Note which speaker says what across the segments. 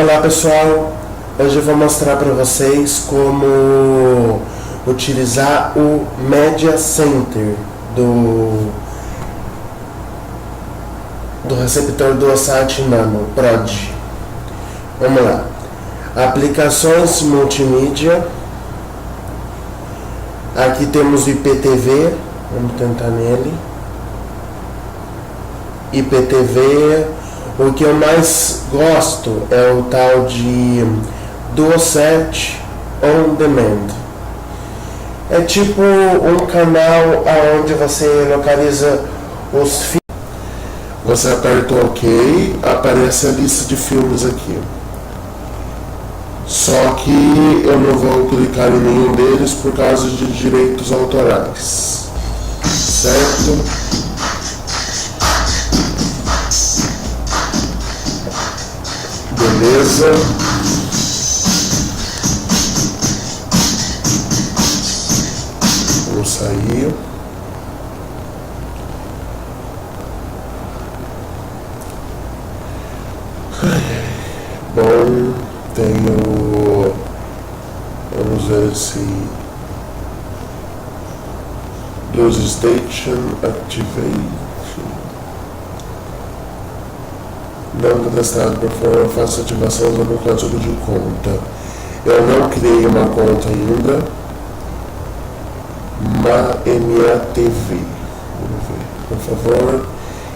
Speaker 1: Olá pessoal, hoje eu vou mostrar para vocês como utilizar o Media Center do receptor do OSAT Nano Prod. Vamos lá, aplicações multimídia, aqui temos o IPTV, vamos tentar nele, IPTV. O que eu mais gosto é o tal de DualSat On Demand. É tipo um canal onde você localiza os filmes. Você aperta o OK, aparece a lista de filmes aqui. Só que eu não vou clicar em nenhum deles por causa de direitos autorais. Certo? Beleza. Vamos sair. Bom, tenho. Vamos ver se. Close Station Activate. Não cadastrado por favor, faça ativação do meu código de conta. Eu não criei uma conta ainda. MATV. Vamos ver, por favor,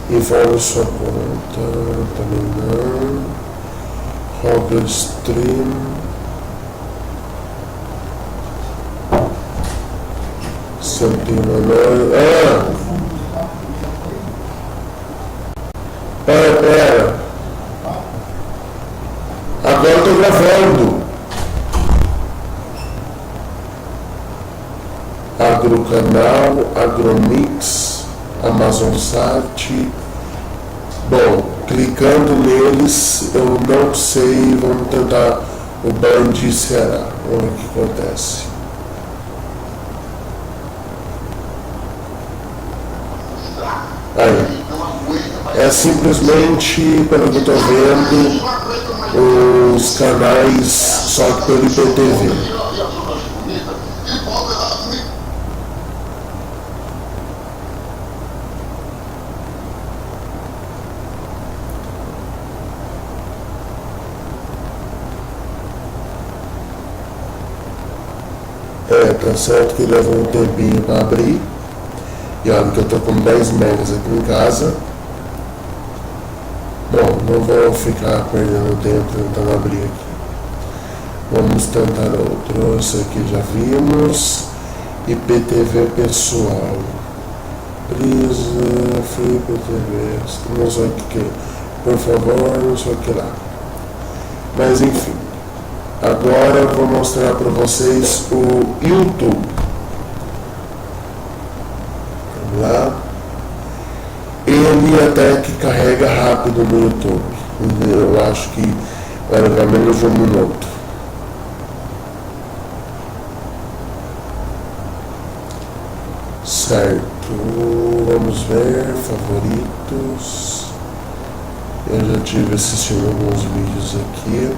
Speaker 1: informe sua conta. Também não. Roger Stream. Something another. Pera. Agora eu tô gravando. Agrocanal, Agromix, AmazonSat. Bom, clicando neles, eu não sei, vamos tentar o Band Ceará. Vamos ver o que acontece. Aí. É simplesmente, pelo que eu estou vendo, os canais só que pelo IPTV. Tá certo que leva um tempinho para abrir. E olha que eu estou com 10 megas aqui em casa. Bom, não vou ficar perdendo tempo tentando abrir aqui. Vamos tentar outro. Esse aqui já vimos. IPTV pessoal. Prisa, Free IPTV. Não sei o que é. Por favor, não sei o que lá. Mas enfim. Agora eu vou mostrar para vocês o YouTube. Vamos lá. Ele até que carrega rápido no YouTube. Eu acho que vai levar menos de um minuto. Certo. Vamos ver. Favoritos. Eu já tive assistindo alguns vídeos aqui.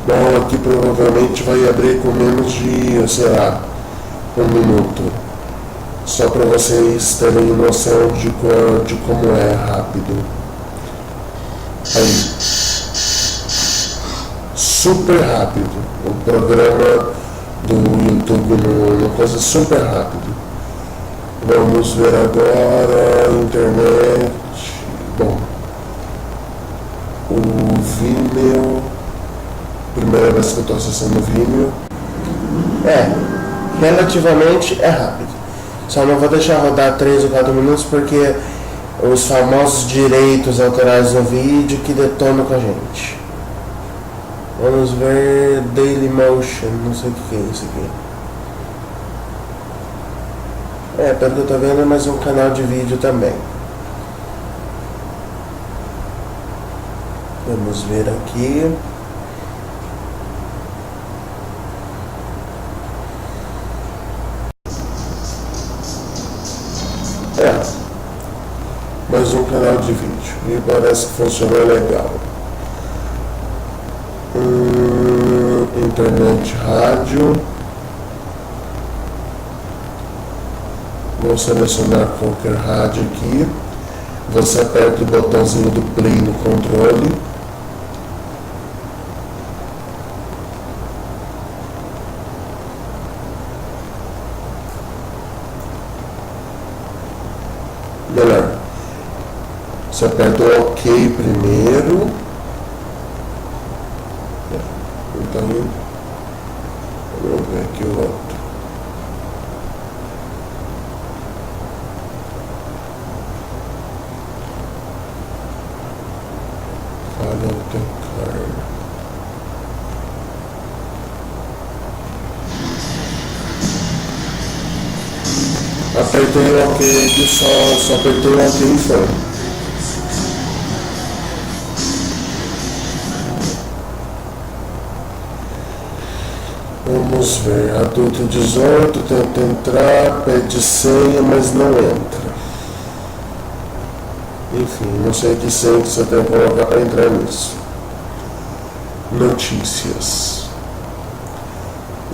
Speaker 1: Bom, aqui provavelmente vai abrir com menos de, sei lá, um minuto. Só para vocês terem noção de como é rápido. Aí. Super rápido. O programa do YouTube numa coisa super rápido. Vamos ver agora a internet. Bom. O Vimeo. Primeira vez que eu estou acessando o Vimeo. Relativamente é rápido. Só não vou deixar rodar 3 ou 4 minutos porque os famosos direitos autorais no vídeo que detonam com a gente. Vamos ver Dailymotion, não sei o que é isso aqui. Pelo que eu estou vendo é mais um canal de vídeo também. Vamos ver aqui. Mais um canal de vídeo. Me parece que funcionou legal. Internet, rádio. Vou selecionar qualquer rádio aqui. Você aperta o botãozinho do play no controle. Melhor. Você aperta o OK primeiro. Então, vamos ver aqui o outro. Falha o teu carro. Apertei o OK aqui, só apertei o OK e foi. Vamos ver, adulto 18, tenta entrar, pede senha, mas não entra. Enfim, não sei que senha que você tem que colocar para entrar nisso. Notícias.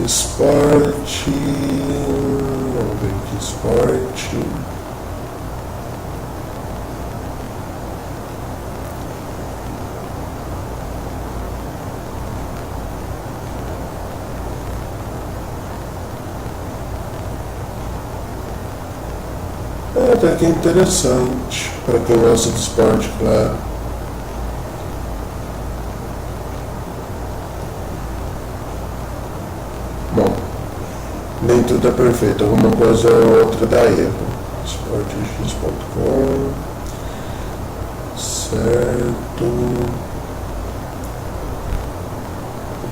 Speaker 1: Esporte. Vamos ver aqui, esporte. Até que é interessante, para quem gosta de esporte, claro. Bom, nem tudo é perfeito, alguma coisa ou outra dá erro. Esportex.com. Certo.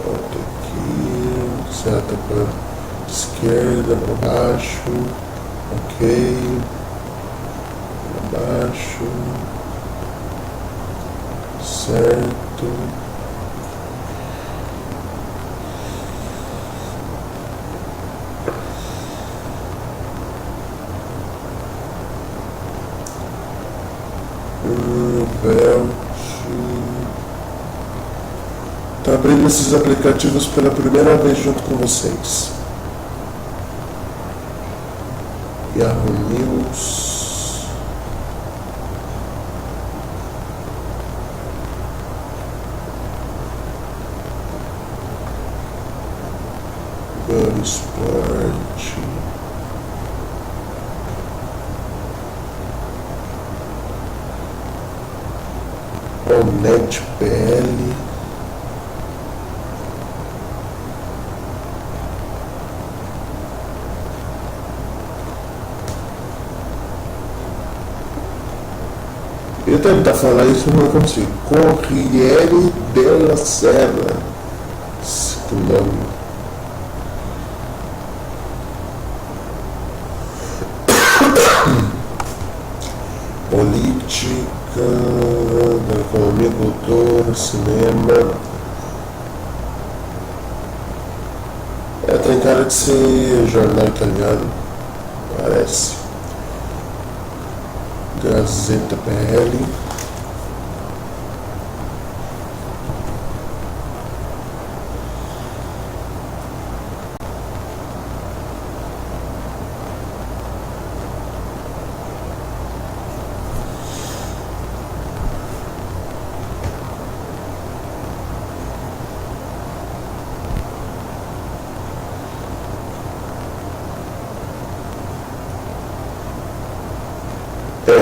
Speaker 1: Volta aqui. Seta para esquerda, para baixo. Ok. Baixo, certo, belt, tá abrindo esses aplicativos pela primeira vez junto com vocês. Yahoo News. Esporte. NetBL. Eu tentar falar isso, mas não consigo. Corriere della Sera. Esse nome. Política, economia, cultura, cinema. Tem cara de ser jornal italiano, parece. Gazeta PL.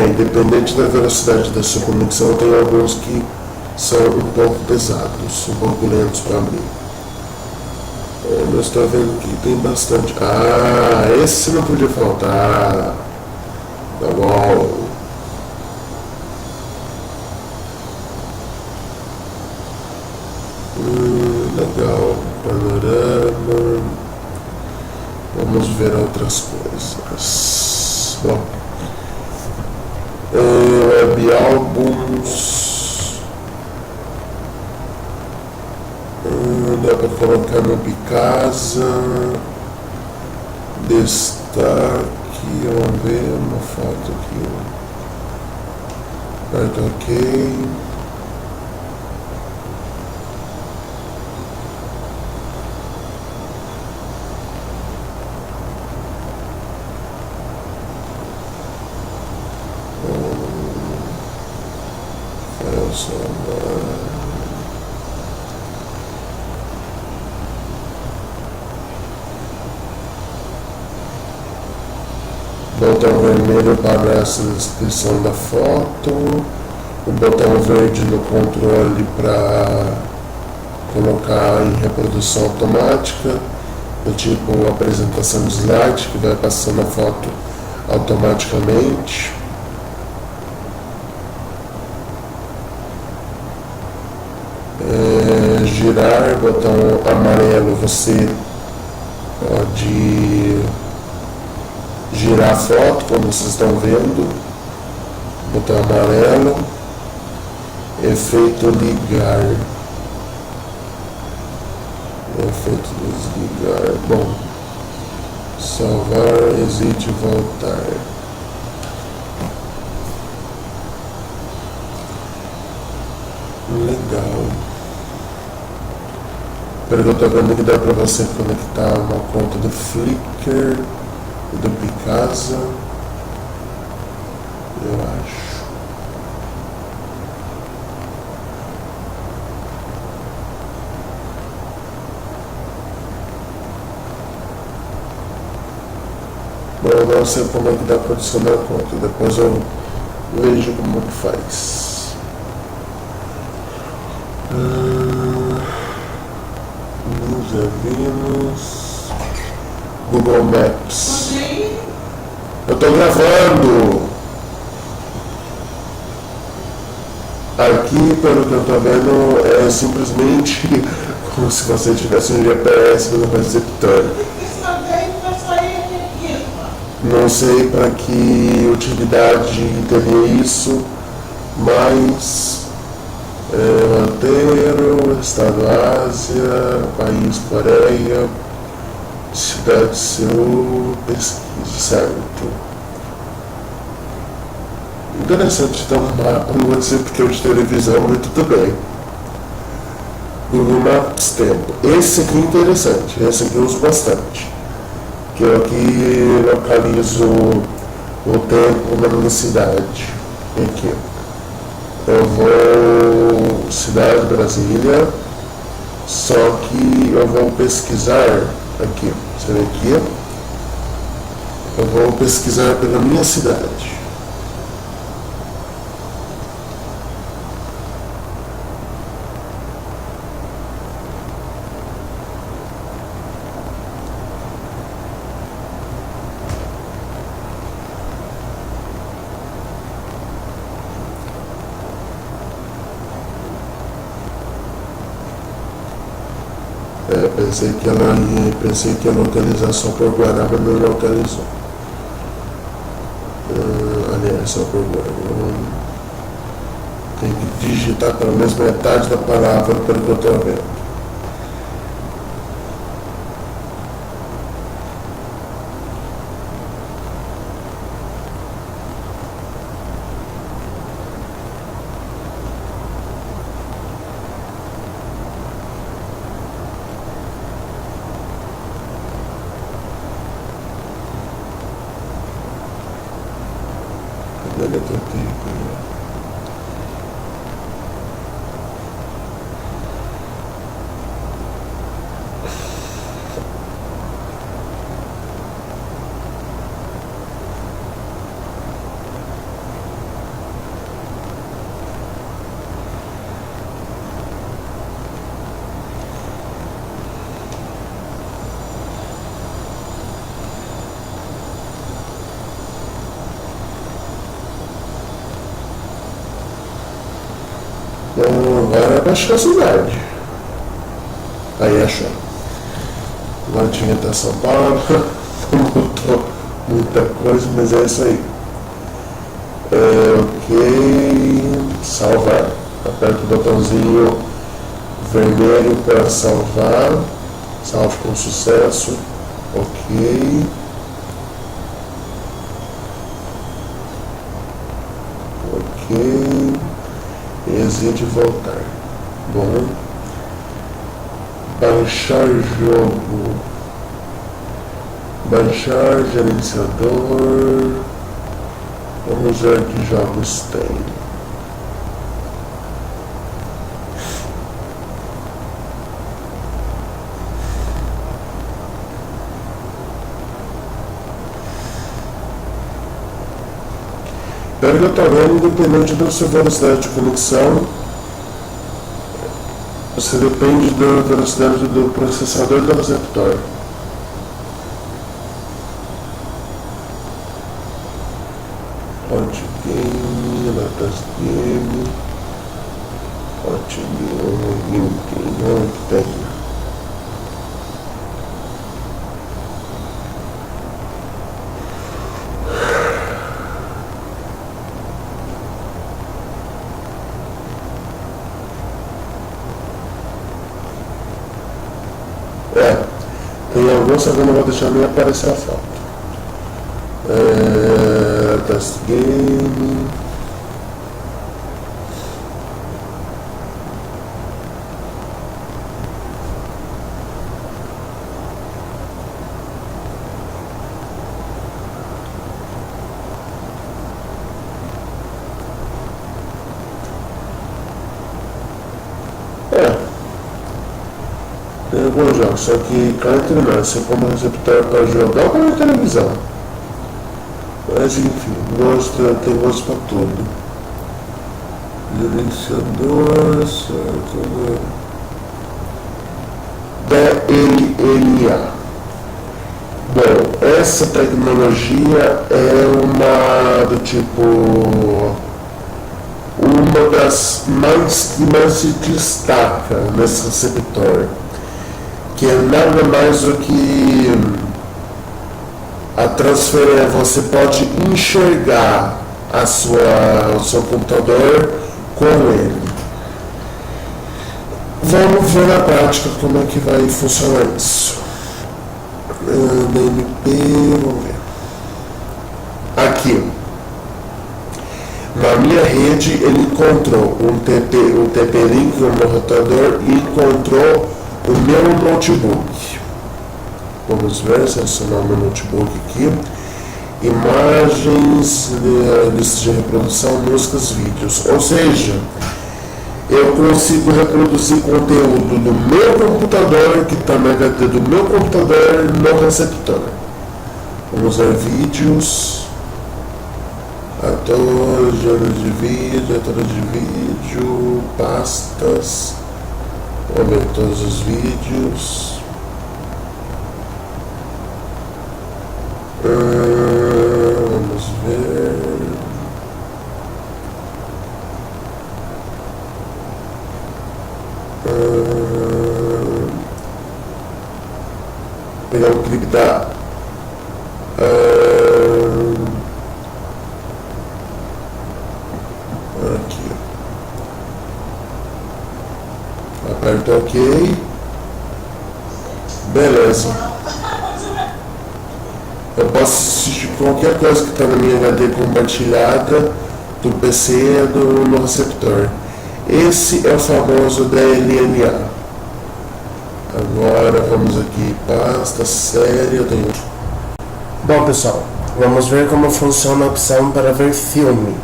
Speaker 1: Independente da velocidade da sua conexão, tem alguns que são um pouco pesados, um pouco lentos para abrir. Mas estou vendo que tem bastante. Esse não podia faltar. Tá bom. Legal. Panorama. Vamos ver outras coisas. Bom. Web álbuns. Dá para colocar no Picasa. Destaque. aqui, vamos ver uma foto aqui. Aperto OK. Botão vermelho para essa descrição da foto, o botão verde no controle para colocar em reprodução automática, do tipo apresentação de slide, que vai passando a foto automaticamente. Girar, botão amarelo, você pode girar a foto, como vocês estão vendo, botão amarelo. Efeito ligar, efeito desligar, bom, salvar, exite, voltar. Legal. Pelo que eu tô vendo que dá pra você conectar uma conta do Flickr e do Picasa, eu acho. Bom, eu não sei como é que dá pra adicionar a conta, depois eu vejo como que faz. Vimos Google Maps. Eu tô gravando. Aqui, pelo que eu tô vendo, é simplesmente como se você tivesse um GPS no receptor. Não sei para que utilidade teria isso, mas roteiro, estado Ásia, país Coreia, cidade Seul, pesquisa, certo. Interessante ter um mapa, não vou dizer porque é de televisão, mas tudo bem. Google Maps tempo. Esse aqui é interessante, esse aqui eu uso bastante. Que eu aqui localizo o tempo na minha cidade. Aqui. Eu vou cidade Brasília, só que eu vou pesquisar aqui, você vê aqui, eu vou pesquisar pela minha cidade. Pensei que ia localizar só por Guará, mas não localizou. Aliás, só por Guará. Tem que digitar pelo menos metade da palavra pelo que eu estou vendo. Agora baixou a cidade. Aí achou. Agora tinha até São Paulo. Não mudou muita coisa, mas é isso aí. Ok. Salvar. Aperta o botãozinho vermelho para salvar. Salve com sucesso. Ok. reproduzir e voltar. Bom, baixar jogo, baixar gerenciador. Vamos ver que jogos tem. Pelo que eu estou vendo, independente da sua velocidade de conexão, você depende da velocidade do processador e do receptor. Hot Game, Datas Game, Hot Game, não tem. Tem alguns que eu não vou deixar nem aparecer a foto. Test Game. Tem alguns jogos, só que cá entre nós, você compra um receptor para jogar ou para televisão. Mas enfim, tem gosto para tudo. Gerenciador, certo? DLNA. Bom, essa tecnologia é uma do tipo, uma das que mais se destaca nesse receptor, que é nada mais do que a transferência. Você pode enxergar o seu computador com ele. Vamos ver na prática como é que vai funcionar isso. DNP, vamos ver. Aqui, na minha rede, ele encontrou um TP-Link no meu roteador e encontrou o meu notebook. Vamos ver, selecionar o meu notebook aqui. Imagens, lista de reprodução, músicas, vídeos. Ou seja, eu consigo reproduzir conteúdo do meu computador, que está no HD do meu computador, no receptor. Vamos ver vídeos. Ator, gênero de vídeo, ator de vídeo, pastas. Vamos ver todos os vídeos. Vamos ver. Pegar o clipe da aqui. Aperta OK. Beleza. Eu posso assistir qualquer coisa que está na minha HD compartilhada do PC no receptor. Esse é o famoso DLNA. Agora vamos aqui, pasta, série, eu tenho. Bom pessoal, vamos ver como funciona a opção para ver filme.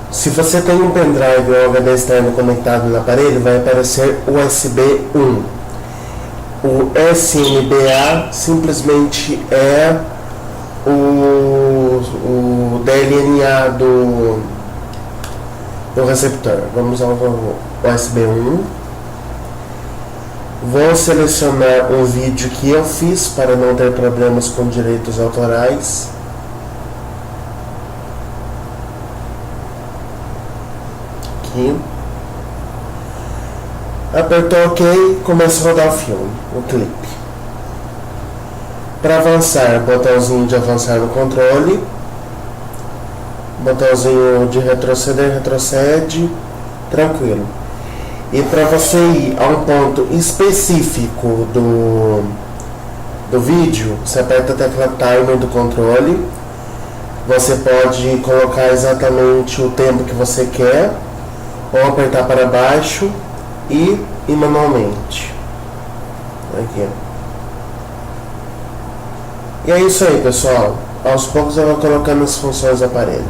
Speaker 1: Se você tem um pendrive ou HD externo conectado no aparelho, vai aparecer USB 1. O SNBA simplesmente é o DLNA do receptor. Vamos ao USB 1. Vou selecionar um vídeo que eu fiz para não ter problemas com direitos autorais. Aqui. Apertou OK, começa a rodar o filme, o clipe. Para avançar, botãozinho de avançar no controle, botãozinho de retroceder, retrocede, tranquilo. E para você ir a um ponto específico do vídeo, você aperta a tecla Timer do controle, Você pode colocar exatamente o tempo que você quer, ou apertar para baixo e ir manualmente. Aqui. E é isso aí, pessoal. Aos poucos eu vou colocando as funções do aparelho.